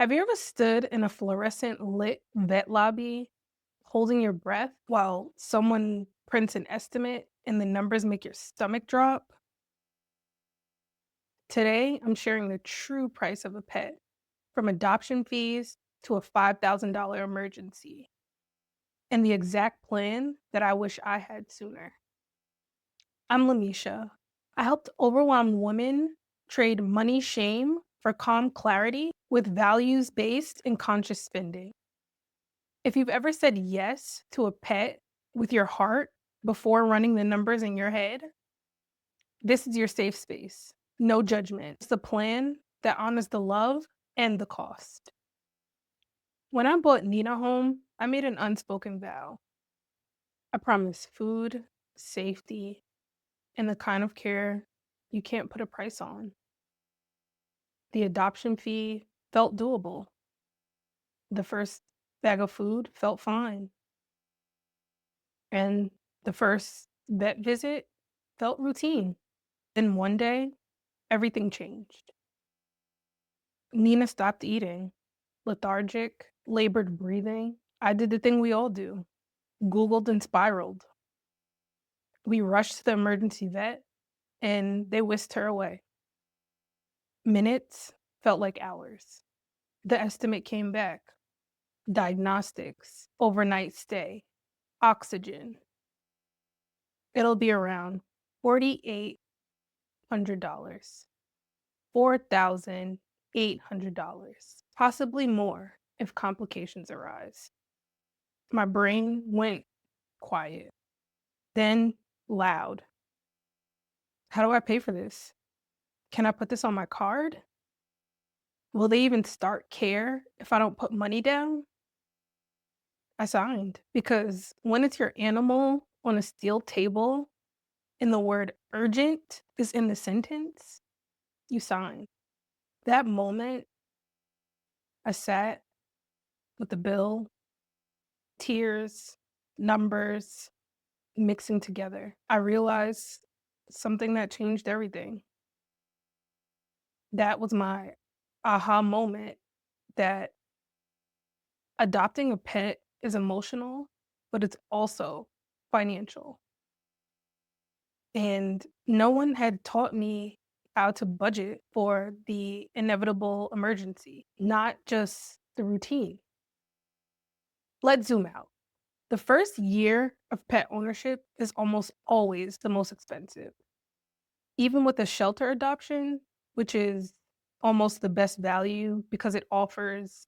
Have you ever stood in a fluorescent lit vet lobby holding your breath while someone prints an estimate and the numbers make your stomach drop? Today, I'm sharing the true price of a pet, from adoption fees to a $5,000 emergency, and the exact plan that I wish I had sooner. I'm Lamisha. I helped overwhelmed women trade money shame for calm clarity with values based and conscious spending. If you've ever said yes to a pet with your heart before running the numbers in your head, this is your safe space. No judgment. It's a plan that honors the love and the cost. When I brought Nina home, I made an unspoken vow. I promised food, safety, and the kind of care you can't put a price on. The adoption fee felt doable. The first bag of food felt fine. And the first vet visit felt routine. Then one day, everything changed. Nina stopped eating, lethargic, labored breathing. I did the thing we all do, Googled and spiraled. We rushed to the emergency vet and they whisked her away. Minutes felt like hours. The estimate came back: diagnostics, overnight stay, oxygen. It'll be around $4,800. $4,800, possibly more if complications arise. My brain went quiet, then loud. How do I pay for this? Can I put this on my card? Will they even start care if I don't put money down? I signed because when it's your animal on a steel table and the word urgent is in the sentence, you sign. That moment, I sat with the bill, tears, numbers mixing together. I realized something that changed everything. That was my aha moment that adopting a pet is emotional, but it's also financial. And no one had taught me how to budget for the inevitable emergency, not just the routine. Let's zoom out. The first year of pet ownership is almost always the most expensive. Even with a shelter adoption, which is almost the best value because it offers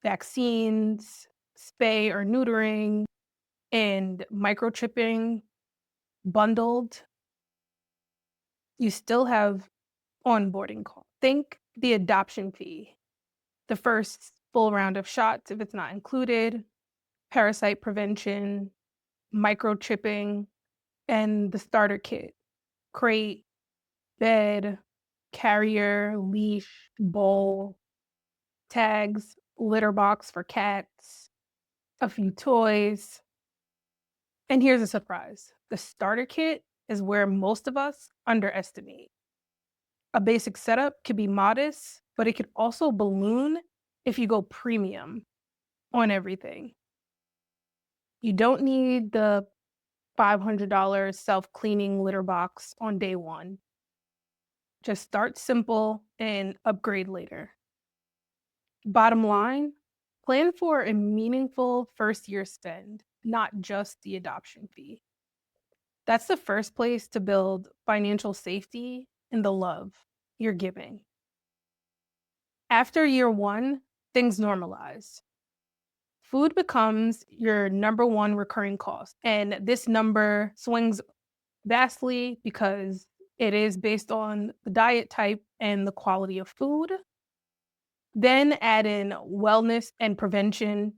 vaccines, spay or neutering, and microchipping bundled, you still have onboarding costs. Think the adoption fee, the first full round of shots if it's not included, parasite prevention, microchipping, and the starter kit, crate, bed, carrier, leash, bowl, tags, litter box for cats, a few toys. And here's a surprise: the starter kit is where most of us underestimate. A basic setup could be modest, but it could also balloon if you go premium on everything. You don't need the $500 self cleaning litter box on day one. Just start simple and upgrade later. Bottom line, plan for a meaningful first year spend, not just the adoption fee. That's the first place to build financial safety and the love you're giving. After year one, things normalize. Food becomes your number one recurring cost, and this number swings vastly because it is based on the diet type and the quality of food. Then add in wellness and prevention.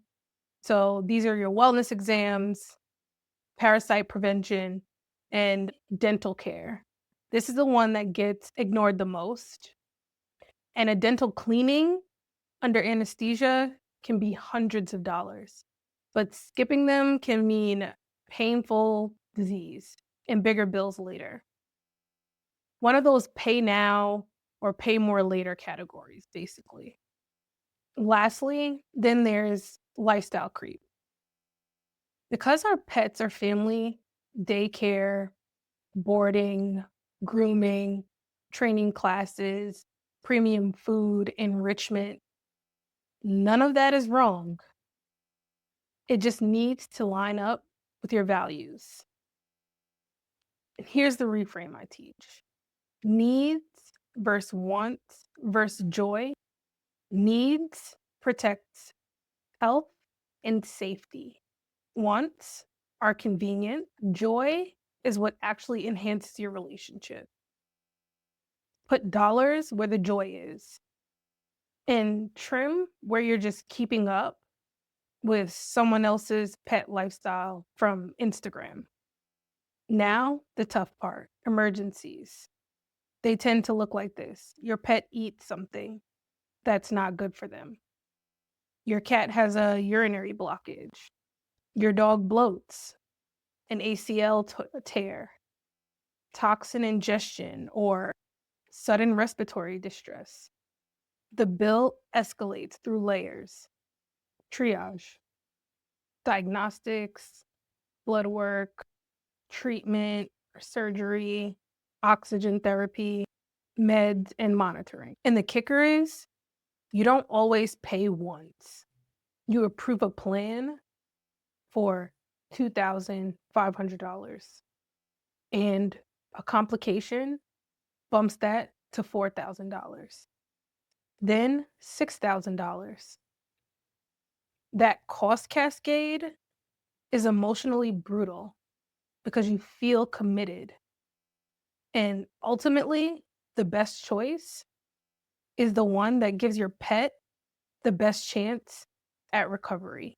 So these are your wellness exams, parasite prevention, and dental care. This is the one that gets ignored the most. And a dental cleaning under anesthesia can be hundreds of dollars. But skipping them can mean painful disease and bigger bills later. One of those pay now or pay more later categories, basically. Lastly, then there's lifestyle creep. Because our pets are family, daycare, boarding, grooming, training classes, premium food, enrichment, none of that is wrong. It just needs to line up with your values. And here's the reframe I teach: needs versus wants versus joy. Needs protects health and safety. Wants are convenient. Joy is what actually enhances your relationship. Put dollars where the joy is and trim where you're just keeping up with someone else's pet lifestyle from Instagram. Now, the tough part: emergencies. They tend to look like this: your pet eats something that's not good for them, your cat has a urinary blockage, your dog bloats, an ACL tear, toxin ingestion, or sudden respiratory distress. The bill escalates through layers: triage, diagnostics, blood work, treatment or surgery, oxygen therapy, meds, and monitoring. And the kicker is, you don't always pay once. You approve a plan for $2,500, and a complication bumps that to $4,000, then $6,000. That cost cascade is emotionally brutal because you feel committed. And ultimately, the best choice is the one that gives your pet the best chance at recovery.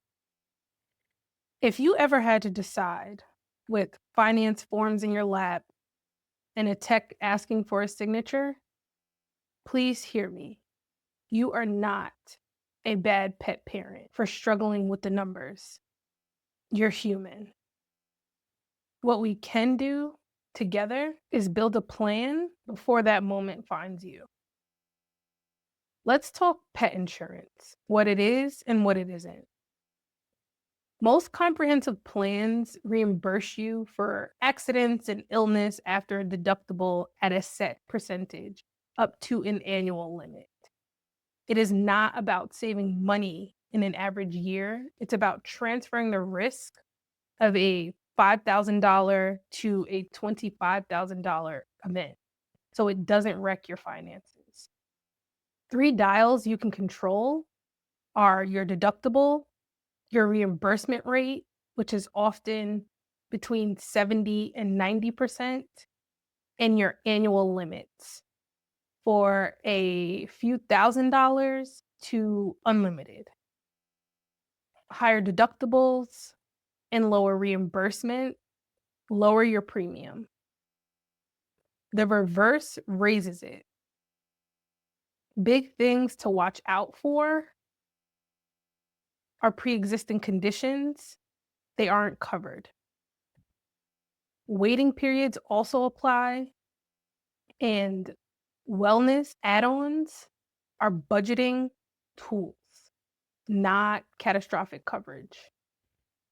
If you ever had to decide, with finance forms in your lap and a tech asking for a signature, please hear me. You are not a bad pet parent for struggling with the numbers. You're human. What we can do together is build a plan before that moment finds you. Let's talk pet insurance: what it is and what it isn't. Most comprehensive plans reimburse you for accidents and illness after a deductible at a set percentage, up to an annual limit. It is not about saving money in an average year. It's about transferring the risk of a $5,000 to a $25,000 event so it doesn't wreck your finances. Three dials you can control are your deductible, your reimbursement rate, which is often between 70 and 90%, and your annual limits, for a few $1,000s to unlimited. Higher deductibles and lower reimbursement lower your premium. The reverse raises it. Big things to watch out for are pre-existing conditions. They aren't covered. Waiting periods also apply, and wellness add-ons are budgeting tools, not catastrophic coverage.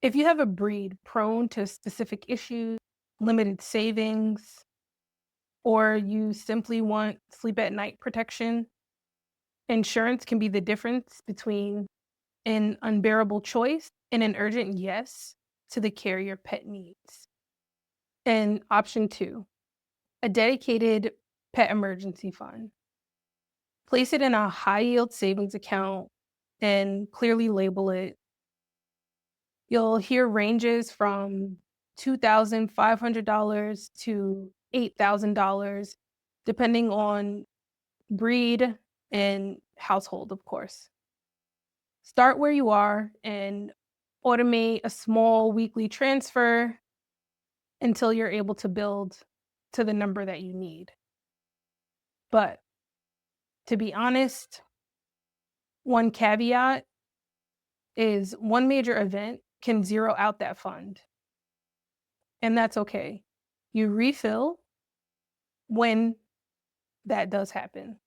If you have a breed prone to specific issues, limited savings, or you simply want sleep at night protection, insurance can be the difference between an unbearable choice and an urgent yes to the care your pet needs. And option two, a dedicated pet emergency fund. Place it in a high yield savings account and clearly label it. You'll hear ranges from $2,500 to $8,000, depending on breed and household, of course. Start where you are and automate a small weekly transfer until you're able to build to the number that you need. But to be honest, one caveat is one major event can zero out that fund, and that's okay. You refill when that does happen.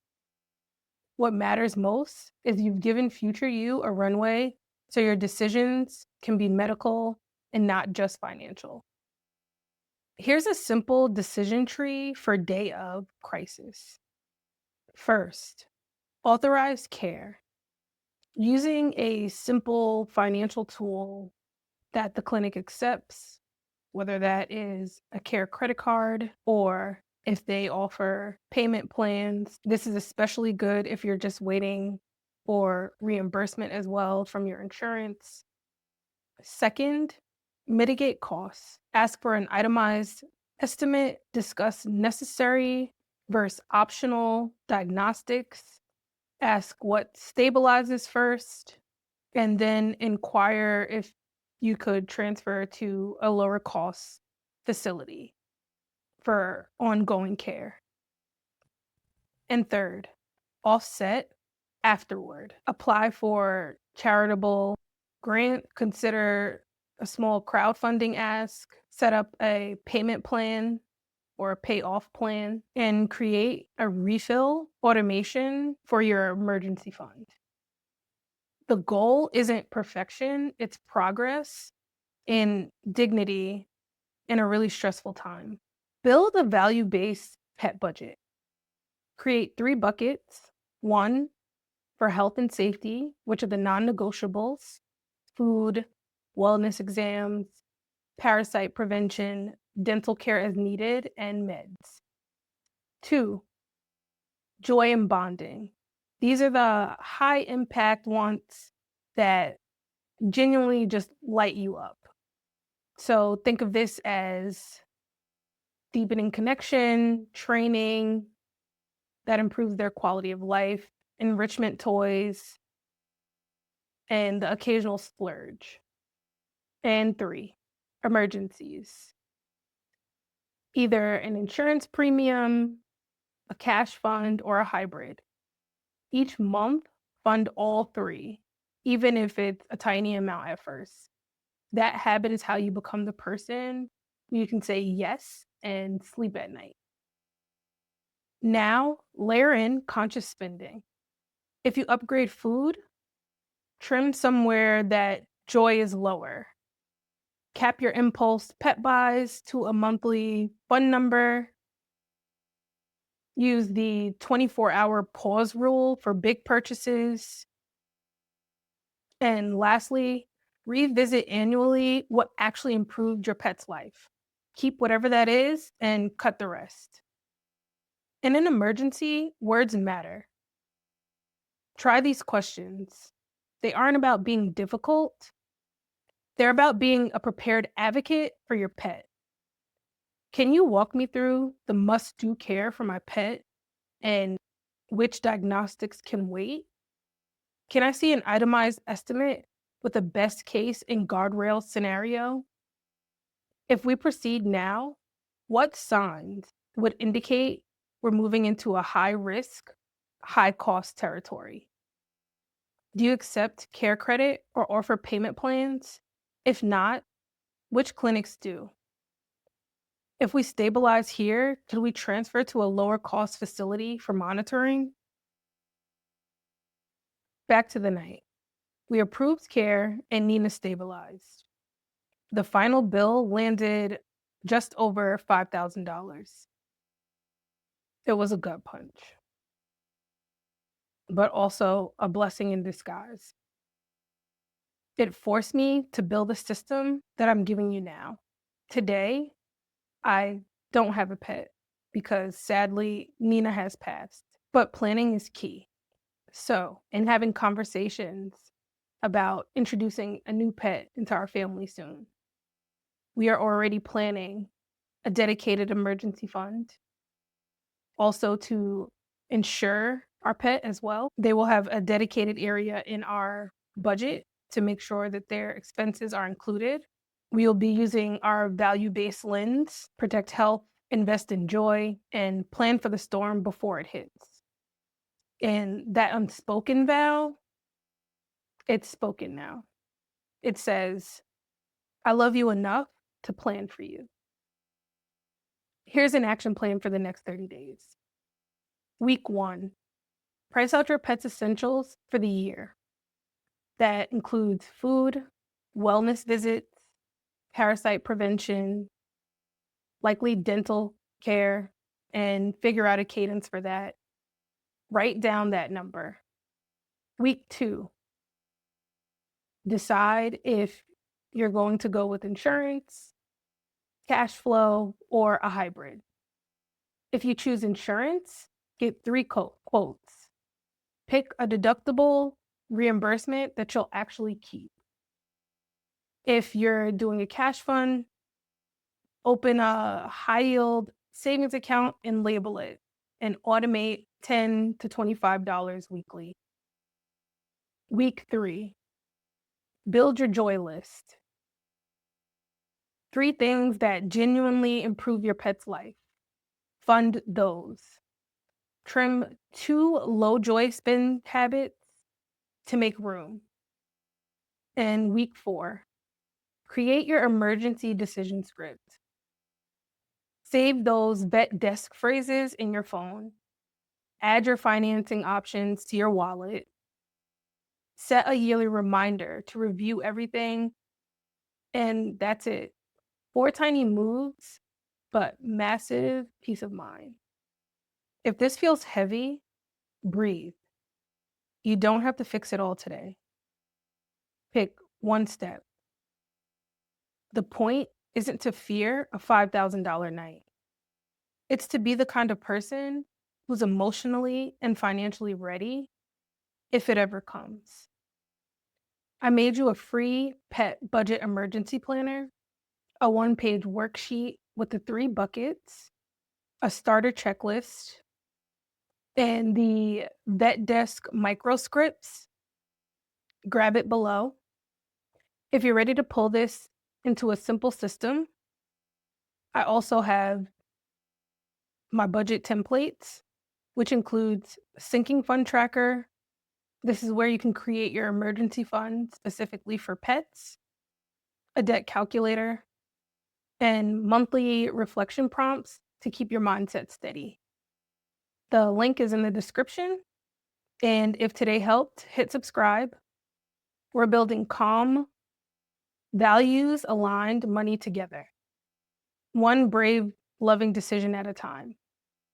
What matters most is you've given future you a runway so your decisions can be medical and not just financial. Here's a simple decision tree for day of crisis. First, authorized care. Using a simple financial tool that the clinic accepts, whether that is a care credit card or if they offer payment plans. This is especially good if you're just waiting for reimbursement as well from your insurance. Second, mitigate costs. Ask for an itemized estimate, discuss necessary versus optional diagnostics, ask what stabilizes first, and then inquire if you could transfer to a lower cost facility for ongoing care. And third, offset afterward. Apply for charitable grant, consider a small crowdfunding ask, set up a payment plan or a pay off plan, and create a refill automation for your emergency fund. The goal isn't perfection, it's progress and dignity in a really stressful time. Build a value based pet budget. Create 3 buckets: one for health and safety, which are the non negotiables: food, wellness exams, parasite prevention, dental care as needed, and meds. Two, joy and bonding. These are the high impact wants that genuinely just light you up. So think of this as deepening connection, training that improves their quality of life, enrichment toys, and the occasional splurge. And three, emergencies. Either an insurance premium, a cash fund, or a hybrid. Each month, fund all three, even if it's a tiny amount at first. That habit is how you become the person who you can say yes and sleep at night. Now, layer in conscious spending. If you upgrade food, trim somewhere that joy is lower. Cap your impulse pet buys to a monthly fund number. Use the 24-hour pause rule for big purchases. And lastly, revisit annually what actually improved your pet's life. Keep whatever that is and cut the rest. In an emergency, words matter. Try these questions. They aren't about being difficult, they're about being a prepared advocate for your pet. Can you walk me through the must do care for my pet and which diagnostics can wait? Can I see an itemized estimate with a best case and guardrail scenario? If we proceed now, what signs would indicate we're moving into a high risk, high cost territory? Do you accept care credit or offer payment plans? If not, which clinics do? If we stabilize here, could we transfer to a lower cost facility for monitoring? Back to the night. We approved care and Nina stabilized. The final bill landed just over $5,000. It was a gut punch, but also a blessing in disguise. It forced me to build a system that I'm giving you now. Today, I don't have a pet because sadly, Nina has passed, but planning is key. So, in having conversations about introducing a new pet into our family soon, we are already planning a dedicated emergency fund, also to insure our pet as well. They will have a dedicated area in our budget to make sure that their expenses are included. We will be using our value-based lens, protect health, invest in joy, and plan for the storm before it hits. And that unspoken vow, it's spoken now. It says, I love you enough to plan for you. Here's an action plan for the next 30 days. Week 1, Price out your pet's essentials for the year. That includes food, wellness visits, parasite prevention, likely dental care, and figure out a cadence for that. Write down that number. Week 2, decide if you're going to go with insurance, cash flow, or a hybrid. If you choose insurance, get 3 quotes. Pick a deductible reimbursement that you'll actually keep. If you're doing a cash fund, open a high yield savings account and label it and automate $10 to $25 weekly. Week 3, build your joy list. 3 things that genuinely improve your pet's life. Fund those. Trim 2 low joy spend habits to make room. And week 4, create your emergency decision script. Save those vet desk phrases in your phone. Add your financing options to your wallet. Set a yearly reminder to review everything. And that's it. 4 tiny moves, but massive peace of mind. If this feels heavy, breathe. You don't have to fix it all today. Pick one step. The point isn't to fear a $5,000 night. It's to be the kind of person who's emotionally and financially ready if it ever comes. I made you a free pet budget emergency planner, a 1-page worksheet with the 3 buckets, a starter checklist, and the vet desk microscripts. Grab it below. If you're ready to pull this into a simple system, I also have my budget templates, which includes a sinking fund tracker. This is where you can create your emergency fund specifically for pets, a debt calculator, and monthly reflection prompts to keep your mindset steady. The link is in the description. And if today helped, hit subscribe. We're building calm, values aligned money together, one brave, loving decision at a time.